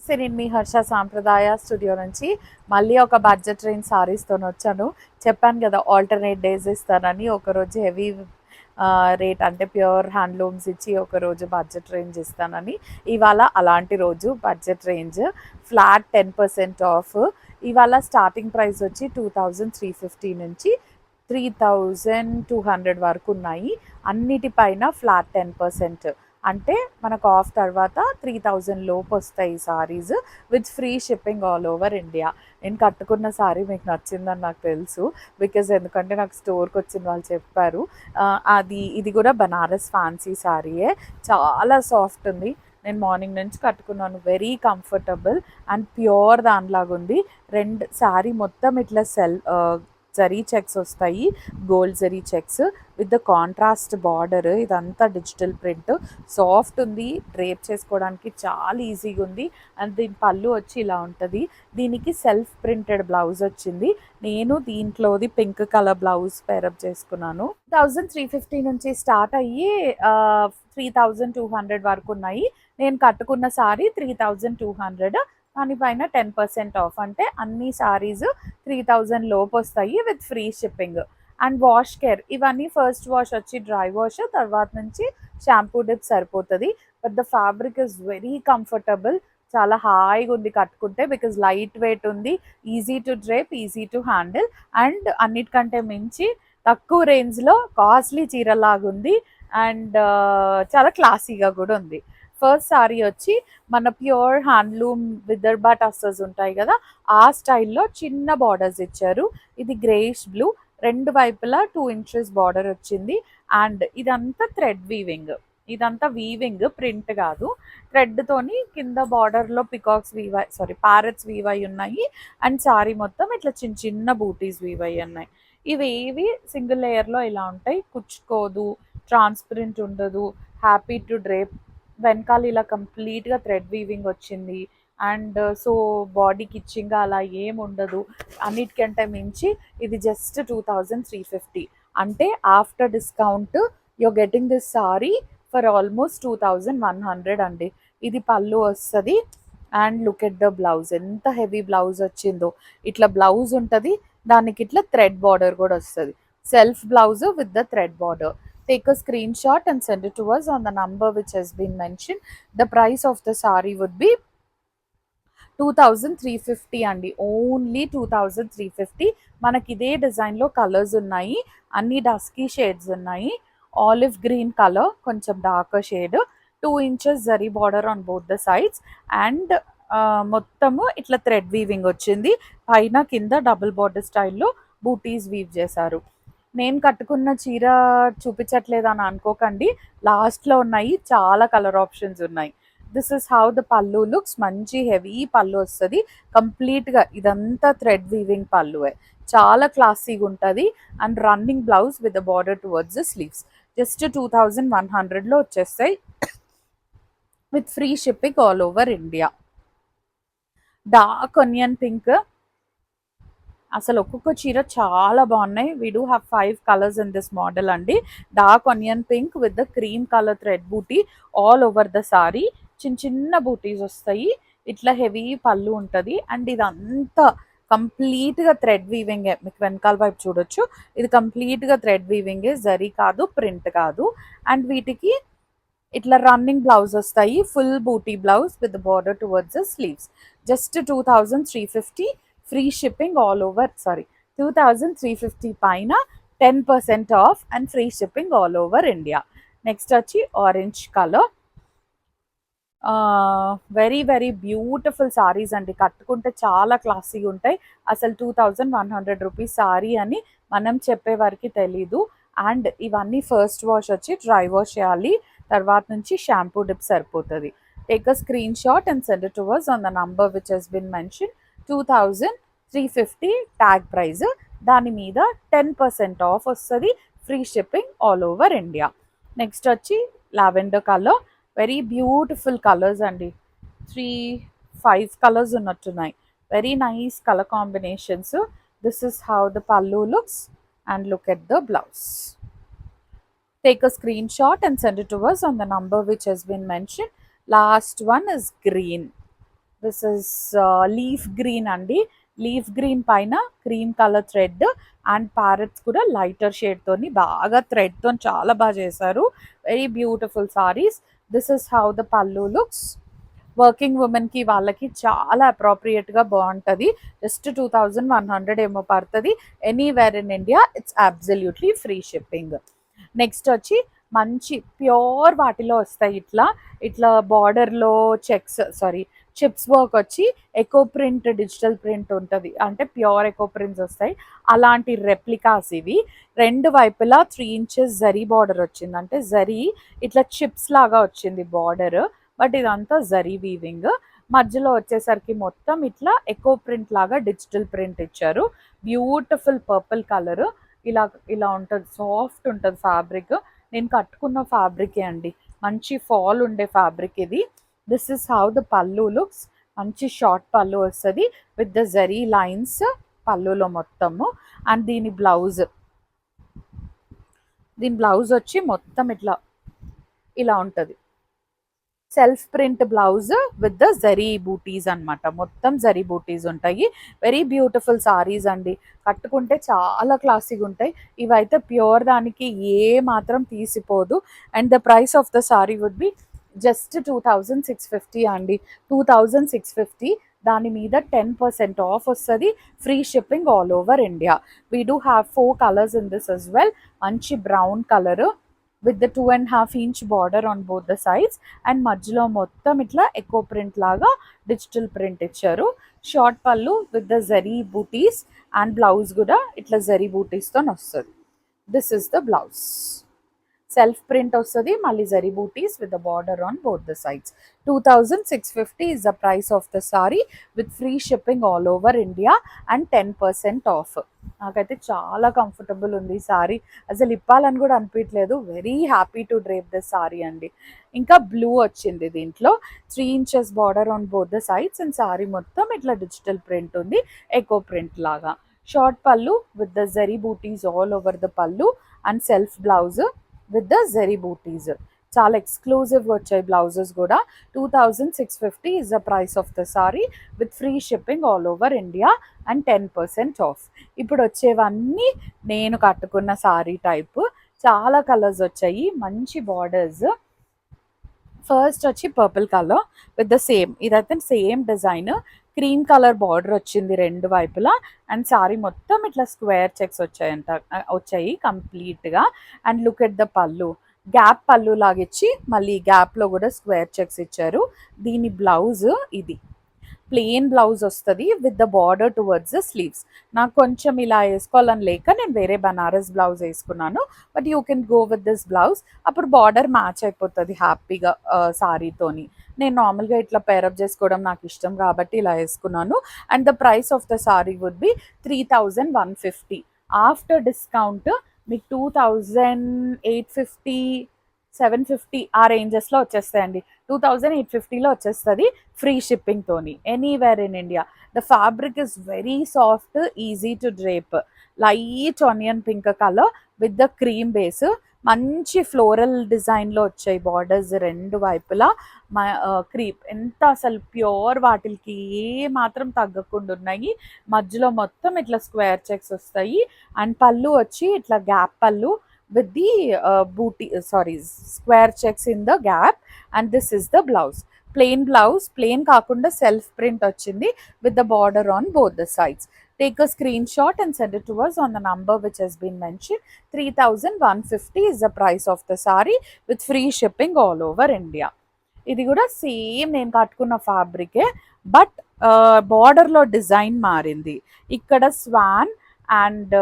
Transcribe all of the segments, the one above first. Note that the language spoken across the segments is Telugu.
నమస్తే, నేను మీ హర్ష సాంప్రదాయ స్టూడియో నుంచి మళ్ళీ ఒక బడ్జెట్ రేంజ్ సారీస్తో వచ్చాను. చెప్పాను కదా ఆల్టర్నేట్ డేస్ ఇస్తానని. ఒకరోజు హెవీ రేట్ అంటే ప్యూర్ హ్యాండ్లూమ్స్ ఇచ్చి ఒకరోజు బడ్జెట్ రేంజ్ ఇస్తానని. ఇవాళ అలాంటి రోజు బడ్జెట్ రేంజ్ ఫ్లాట్ 10% ఆఫ్. ఇవాళ స్టార్టింగ్ ప్రైస్ వచ్చి 2350 నుంచి 3200 వరకు ఉన్నాయి. అన్నిటిపైన ఫ్లాట్ 10%. అంటే మనకు ఆఫ్ తర్వాత 3000 లోపు వస్తాయి ఈ saris with free shipping all over India. నేను కట్టుకున్న సారీ మీకు నచ్చిందని నాకు తెలుసు, ఎందుకంటే నాకు స్టోర్కి వచ్చిన వాళ్ళు చెప్పారు. ఇది కూడా బనారస్ ఫ్యాన్సీ సారీయే, చాలా సాఫ్ట్ ఉంది. నేను మార్నింగ్ నుంచి కట్టుకున్నాను, వెరీ కంఫర్టబుల్ అండ్ ప్యూర్ దానిలాగా ఉంది. శారీ మొత్తం ఇట్లా జరీ చెక్స్ వస్తాయి, gold zari checks with the contrast border. ఇదంతా డిజిటల్ ప్రింట్, సాఫ్ట్ ఉంది, డ్రేప్ చేసుకోవడానికి చాలా ఈజీగా ఉంది. అండ్ దీని పళ్ళు వచ్చి ఇలా ఉంటుంది. దీనికి సెల్ఫ్ ప్రింటెడ్ బ్లౌజ్ వచ్చింది. నేను దీంట్లోది పింక్ కలర్ బ్లౌజ్ పేరప్ చేసుకున్నాను. 1350 నుంచి స్టార్ట్ అయ్యి 3200 వరకు ఉన్నాయి. నేను కట్టుకున్న సారీ 3200, దానిపైన 10% ఆఫ్. అంటే అన్ని సారీస్ 3000 లోపు వస్తాయి with free shipping. And wash care, ఇవన్నీ ఫస్ట్ వాష్ వచ్చి డ్రై వాష్, తర్వాత నుంచి షాంపూ డిప్ సరిపోతుంది. But the fabric is very comfortable, చాలా హాయిగా ఉంది కట్టుకుంటే, బికాజ్ లైట్ వెయిట్ ఉంది, easy to drape, easy to handle. And అన్నిటికంటే మించి తక్కువ రేంజ్లో కాస్ట్లీ చీరలాగుంది. అండ్ చాలా క్లాసీగా కూడా ఉంది. ఫస్ట్ సారీ వచ్చి మన ప్యూర్ హ్యాండ్లూమ్ విదర్భా టస్సర్స్ ఉంటాయి కదా, ఆ స్టైల్లో చిన్న బార్డర్స్ ఇచ్చారు. ఇది గ్రేష్ బ్లూ, రెండు వైపులా 2 inches బార్డర్ వచ్చింది. అండ్ ఇదంతా థ్రెడ్ వీవింగ్, ఇదంతా వీవింగ్, ప్రింట్ కాదు. థ్రెడ్తోని కింద బార్డర్లో పికాక్స్ ప్యారెట్స్ వీవై ఉన్నాయి. అండ్ సారీ మొత్తం ఇట్లా చిన్న చిన్న బూటీస్ వీవై ఉన్నాయి. ఇవి సింగిల్ లేయర్లో ఇలా ఉంటాయి, కుచ్చుకోదు, ట్రాన్స్పరెంట్ ఉండదు, హ్యాపీ టు డ్రేప్. వెనకాల ఇలా కంప్లీట్గా థ్రెడ్ వీవింగ్ వచ్చింది. అండ్ సో బాడీకి ఇచ్చింగ్గా అలా ఏం ఉండదు. అన్నిటికంటే మించి ఇది జస్ట్ 2350. అంటే after discount you're getting this sorry for almost 2100 అండి. ఇది పళ్ళు వస్తుంది. And look at the blouse, ఎంత హెవీ బ్లౌజ్ వచ్చిందో. ఇట్లా బ్లౌజ్ ఉంటుంది, దానికి ఇట్లా థ్రెడ్ బార్డర్ కూడా వస్తుంది. Self blouse with the thread border. Take a screenshot and send it to us on the number which has been mentioned. The price of the saree would be 2350 అండి, ఓన్లీ 2350. మనకి ఇదే డిజైన్లో కలర్స్ ఉన్నాయి, అన్ని డస్కీ షేడ్స్ ఉన్నాయి. ఆలివ్ గ్రీన్ కలర్, కొంచెం darker shade, 2 inches zari border on both the sides. And మొత్తము ఇట్లా థ్రెడ్ వీవింగ్ వచ్చింది. పైన కింద డబుల్ బార్డర్ స్టైల్లో బూటీస్ వీవ్ చేశారు. నేను కట్టుకున్న చీర చూపించట్లేదు అని అనుకోకండి, లాస్ట్లో ఉన్నాయి, చాలా కలర్ ఆప్షన్స్ ఉన్నాయి. దిస్ ఇస్ హౌ ద పళ్ళు లుక్స్. మంచి హెవీ పళ్ళు వస్తుంది, కంప్లీట్గా ఇదంతా థ్రెడ్ వీవింగ్ పళ్ళువే, చాలా క్లాసీగా ఉంటుంది. And running blouse with the border towards the sleeves. Just 2100లో వచ్చేస్తాయి with free shipping all over India. Dark onion pink, అసలు ఒక్కొక్క చీర చాలా బాగున్నాయి. We do have 5 colours in this model అండి. Dark onion pink with the cream colour thread buti all over the sari. చిన్న చిన్న బూటీస్ వస్తాయి, ఇట్లా హెవీ పళ్ళు ఉంటుంది. అండ్ ఇదంతా కంప్లీట్గా థ్రెడ్ వీవింగే, మీకు వెనకాల వైపు చూడొచ్చు, ఇది కంప్లీట్గా థ్రెడ్ వీవింగే, జరీ కాదు, ప్రింట్ కాదు. అండ్ వీటికి ఇట్లా రన్నింగ్ బ్లౌజ్ వస్తాయి, full buti blouse with border towards the sleeves. Just 2350, free shipping all over. 2350 పైన 10% off and free shipping all over India. Next వచ్చి orange colour, very very beautiful saris అండి, కట్టుకుంటే చాలా క్లాసీగా ఉంటాయి. అసలు 2100 రూపీస్ సారీ అని మనం చెప్పే వరకు తెలీదు. అండ్ ఇవన్నీ ఫస్ట్ వాష్ వచ్చి డ్రై వాష్ చేయాలి, తర్వాత నుంచి షాంపూ డిప్ సరిపోతుంది. Take a screenshot and send it to us on the number which has been mentioned. 2350 tag price, దాని మీద 10% ఆఫ్ వస్తుంది, free shipping all over India. Next వచ్చి lavender colour, very beautiful colours అండి, 3-5 కలర్స్ ఉన్నట్టున్నాయి. Very nice colour combinations. This is how the pallu looks and look at the blouse. Take a screenshot and send it to us on the number which has been mentioned. Last one is green. This is leaf green అండి. లీఫ్ గ్రీన్ పైన cream colour thread and parrots కూడా లైటర్ షేడ్ తోని బాగా థ్రెడ్ తో చాలా బాగా చేశారు. Very beautiful saris. This is how the pallu looks. Working women కి వాళ్ళకి చాలా అప్రోప్రియేట్ గా బాగుంటది. జస్ట్ 2100 ఏమో పడుతుంది. Anywhere in India it's absolutely free shipping. Next వచ్చి మంచి ప్యూర్ వాటిలో వస్తాయి. ఇట్లా ఇట్లా బార్డర్లో చెక్స్ సారీ చిప్స్ వర్క్ వచ్చి ఎకో ప్రింట్ డిజిటల్ ప్రింట్ ఉంటుంది, అంటే ప్యూర్ ఎకో ప్రింట్స్ వస్తాయి. అలాంటి రెప్లికాస్ ఇవి. రెండు వైపులా 3 ఇంచెస్ జరీ బార్డర్ వచ్చింది, అంటే జరీ ఇట్లా చిప్స్ లాగా వచ్చింది బార్డర్. బట్ ఇదంతా జరీ వీవింగ్. మధ్యలో వచ్చేసరికి మొత్తం ఇట్లా ఎకో ప్రింట్ లాగా డిజిటల్ ప్రింట్ ఇచ్చారు. Beautiful purple colour. ఇలా ఇలా ఉంటుంది, సాఫ్ట్ ఉంటుంది ఫ్యాబ్రిక్. నేను కట్టుకున్న ఫ్యాబ్రికే అండి, మంచి ఫాల్ ఉండే ఫ్యాబ్రిక్ ఇది. This is how the pallu looks. మంచి షార్ట్ పల్లు వస్తుంది విత్ ద జరీ లైన్స్ పల్లులో మొత్తము. అండ్ దీని బ్లౌజ్ వచ్చి మొత్తం ఇట్లా ఇలా ఉంటుంది. Self print blouse with the zari butis అనమాట. మొత్తం జరీ బూటీస్ ఉంటాయి. వెరీ బ్యూటిఫుల్ సారీస్ అండి, కట్టుకుంటే చాలా క్లాసీగా ఉంటాయి. ఇవైతే ప్యూర్ దానికి ఏ మాత్రం తీసిపోదు. And the price of the sari would be just 2650 అండి. 2650. దాని మీద 10% ఆఫ్ వస్తుంది. Free shipping all over India. We do have 4 colours in this as well. మంచి brown colour with the 2.5 inch border on both the sides. And మధ్యలో మొత్తం ఇట్లా ఎకో ప్రింట్ లాగా డిజిటల్ ప్రింట్ ఇచ్చారు. Short pallu with the zari butis and blouse కూడా ఇట్లా జరీ బూటీస్తో వస్తుంది. This is the blouse. Self print వస్తుంది, మళ్ళీ zari butis with the border on both the sides. 2650 is the price of the saree with free shipping all over India and 10% off. నాకైతే చాలా కంఫర్టబుల్ ఉంది ఈ సారీ, అసలు ఇప్పాలని కూడా అనిపించలేదు. Very happy to drape this sari అండి. ఇంకా బ్లూ వచ్చింది దీంట్లో. 3 inches border on both the sides and sari మొత్తం ఇట్లా డిజిటల్ ప్రింట్ ఉంది, ఎకో ప్రింట్ లాగా. Short pallu with the zari butis all over the pallu and self blouse with the zari butis. చాలా ఎక్స్క్లూజివ్గా వచ్చాయి బ్లౌజెస్ కూడా. 2650 is the price of the sari with free shipping all over India and 10% of. ఇప్పుడు వచ్చేవన్నీ నేను కట్టుకున్న సారీ టైప్. చాలా కలర్స్ వచ్చాయి, మంచి బార్డర్స్. ఫస్ట్ వచ్చి purple colour with the same, ఇదైతే same design. Cream colour border వచ్చింది రెండు వైపులా. అండ్ సారీ మొత్తం ఇట్లా స్క్వేర్ చెక్స్ వచ్చాయి కంప్లీట్గా. అండ్ లుక్ ఎట్ ద పళ్ళు, గ్యాప్ పళ్ళు లాగిచ్చి మళ్ళీ గ్యాప్లో కూడా స్క్వేర్ చెక్స్ ఇచ్చారు. దీని బ్లౌజ్ ఇది ప్లెయిన్ బ్లౌజ్ వస్తుంది with the border towards the sleeves. నాకు కొంచెం ఇలా వేసుకోవాలని లేక నేను వేరే బనారస్ బ్లౌజ్ వేసుకున్నాను. But you can go with this blouse, అప్పుడు బార్డర్ మ్యాచ్ అయిపోతుంది హ్యాపీగా సారీతోని. నేను నార్మల్గా ఇట్లా పేరప్ చేసుకోవడం నాకు ఇష్టం కాబట్టి ఇలా వేసుకున్నాను. And the price of the sari would be 3150. After discount మీకు 2850 750 ఆ రేంజెస్లో వచ్చేస్తాయండి. 2850లో వచ్చేస్తుంది ఫ్రీ షిప్పింగ్తోని anywhere in India. The fabric is very soft, easy to drape. Light onion pink colour with the cream base. మంచి ఫ్లోరల్ డిజైన్లో వచ్చాయి బార్డర్స్ రెండు వైపులా. క్రీప్ ఎంత అసలు ప్యూర్, వాటికి ఏ మాత్రం తగ్గకుండా ఉన్నాయి. మధ్యలో మొత్తం ఇట్లా స్క్వేర్ చెక్స్ వస్తాయి. అండ్ పళ్ళు వచ్చి ఇట్లా గ్యాప్ పళ్ళు with the square checks in the gap. And this is the blouse. Plain blouse, plain కాకుండా సెల్ఫ్ ప్రింట్ వచ్చింది with the border on both the sides. Take a screenshot and send it to us on the number which has been mentioned. 3150 is the price of the saree with free shipping all over India. ఇది కూడా సేమ్ నేను కట్టుకున్న ఫ్యాబ్రికే, బట్ బార్డర్లో డిజైన్ మారింది. ఇక్కడ స్వాన్ అండ్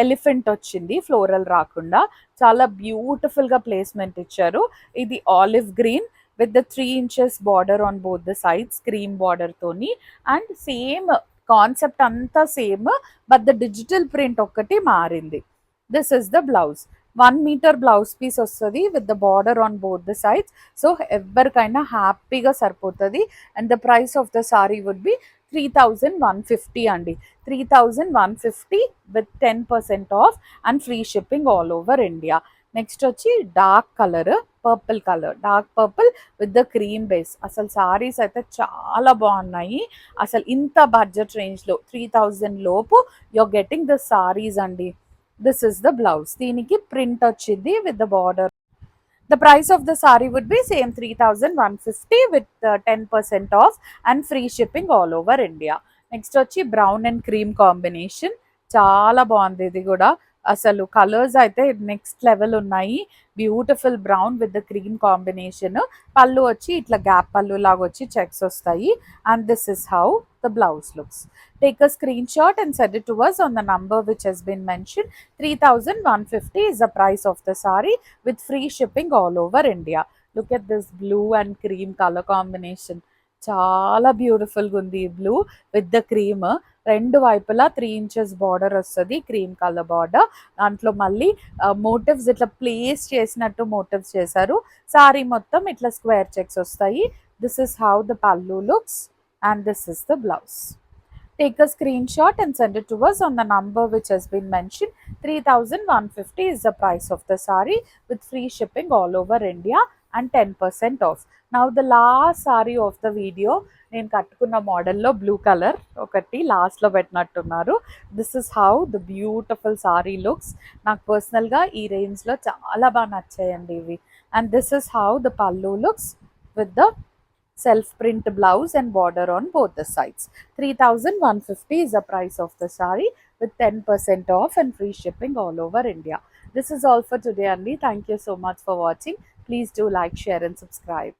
ఎలిఫెంట్ వచ్చింది, ఫ్లోరల్ రాకుండా. చాలా బ్యూటిఫుల్గా ప్లేస్మెంట్ ఇచ్చారు. ఇది olive green with the 3 inches border on both the sides, cream బార్డర్తోని. అండ్ సేమ్ కాన్సెప్ట్ అంతా same, but the digital print ఒక్కటి మారింది. This is the blouse. 1 metre blouse piece వస్తుంది with the border on both the sides. So ఎవరికైనా హ్యాపీగా సరిపోతుంది. And the price of the sari would be 3150 అండి. 3150 with 10% off and free shipping all over India. Next వచ్చి dark colour, purple colour, dark purple with the cream base. అసలు సారీస్ అయితే చాలా బాగున్నాయి. అసలు ఇంత బడ్జెట్ రేంజ్లో 3000 లోపు యూర్ గెటింగ్ ద సారీస్ అండి. This is the blouse. దీనికి ప్రింట్ వచ్చింది with the border. The price of the saree would be same 3150 with 10% off and free shipping all over India. Next వచ్చి బ్రౌన్ అండ్ క్రీమ్ కాంబినేషన్. చాలా బాగుంది ఇది కూడా. అసలు కలర్స్ అయితే నెక్స్ట్ లెవెల్ ఉన్నాయి. Beautiful brown with the cream combination. పళ్ళు వచ్చి ఇట్లా గ్యాప్ పళ్ళు లాగా వచ్చి చెక్స్ వస్తాయి. And this is how the blouse looks. Take a screenshot and send it to us on the number which has been mentioned. 3150 is the price of the saree with free shipping all over India. Look at this blue and cream color combination. చాలా బ్యూటిఫుల్గా ఉంది ఈ బ్లూ విత్ ద క్రీమ్. రెండు వైపులా 3 inches బార్డర్ వస్తుంది, క్రీమ్ కలర్ బార్డర్. దాంట్లో మళ్ళీ మోటివ్స్ ఇట్లా ప్లేస్ చేసినట్టు మోటివ్స్ చేశారు. సారీ మొత్తం ఇట్లా స్క్వేర్ చెక్స్ వస్తాయి. This is how the pallu looks and this is the blouse. Take a screenshot and send it to us on the number which has been mentioned. 3150 is the price of the saree with free shipping all over India and 10% off. Now the last saree of the video, నేను కట్టుకున్న మోడల్లో బ్లూ కలర్ ఒకటి లాస్ట్లో పెట్టినట్టున్నారు. This is how the beautiful sari looks. నాకు పర్సనల్గా ఈ రేంజ్లో చాలా బాగా నచ్చాయండి ఇవి. And this is how the pallu looks with the self print blouse and border on both the sides. 3150 is the price of the saree with 10% off and free shipping all over India. This is all for today, Andy. Thank you so much for watching. Please do like, share and subscribe.